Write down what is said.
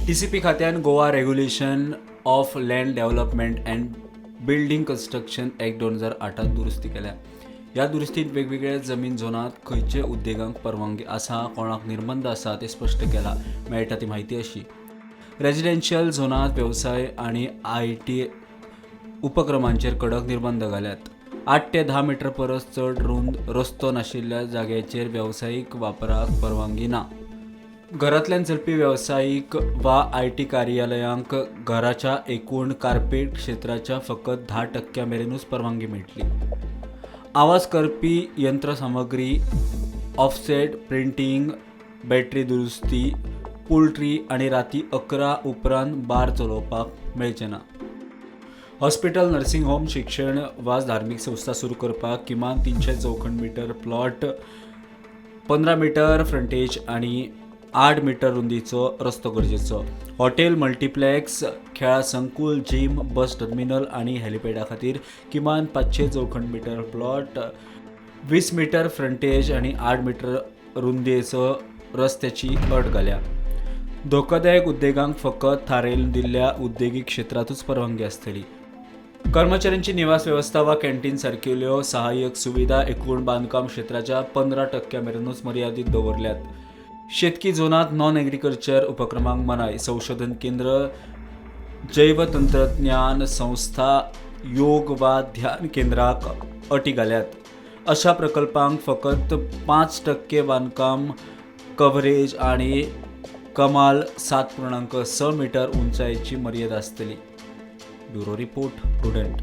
TCP खात्यान Goa regulation of land development and building construction act 2008 दुरुस्ती केल्या. ह्या दुरुस्तीत वेगवेगळ्या जमीन झोनात खंयचे उद्देगांक परवानगी आसा, कोणाक निर्बंध आसा ते स्पश्ट केला. मेळटा ती माहिती अशी: रेजिडेन्शियल झोनात व्यवसाय आणि IT उपक्रमांचेर कडक निर्बंध घाल्यात. 8 ते 10 मीटर परस चड रुंद रस्तो नाशिल्ल्या जाग्याचेर व्यावसायिक वापराक परवानगी ना. घरांतल्यान चलपी व्यावसायिक वा IT कार्यालयांक घराच्या एकूण कार्पेट क्षेत्राच्या फकत 10% मेरेनूच परवानगी मेळटली. आवाज करपी यंत्रसामग्री, ऑफसेट प्रिंटिंग, बॅटरी दुरुस्ती, पोल्ट्री आणि राती 11 उपरांत बार चलोवपाक मेळचे ना. हॉस्पिटल, नर्सिंग होम, शिक्षण वा धार्मिक संस्था सुरू करपाक किमान 300 चौखण मीटर प्लॉट, 15 मीटर फ्रंटेज आणि 8 मीटर रुंदीचो रस्तो गरजेचो. हॉटेल, मल्टीप्लेक्स, खेळा संकुल, जिम, बस टर्मिनल आणि हेलिपॅडा खातीर किमान 500 चौखण मीटर प्लॉट, 20 मीटर फ्रंटेज आणि 8 मीटर रुंदीचो रस्त्याची अट घाल्या. धोकादायक उद्देगांक फकत थारायल्न दिल्ल्या उद्देगीक क्षेत्रांतूच परवानगी आसतली. कर्मचाऱ्यांची निवास व्यवस्था वा कॅन्टीन सारकिल्ल्यो सहाय्यक सुविधा एकूण बांदकाम क्षेत्राच्या 15% मेरेनूच मर्यादीत दवरल्यात. शेतकी झोनात नॉन एग्रीकल्चर उपक्रमांक मनाय. संशोधन केंद्र, जैवतंत्रज्ञान संस्था, योग वा ध्यान केंद्राक अटी घाल्यात. अशा प्रकल्पांक फकत 5% बांदकाम कव्हरेज आणि कमाल 7.6 मीटर उंचायेची मर्यादा आसतली. Bureau report, prudent.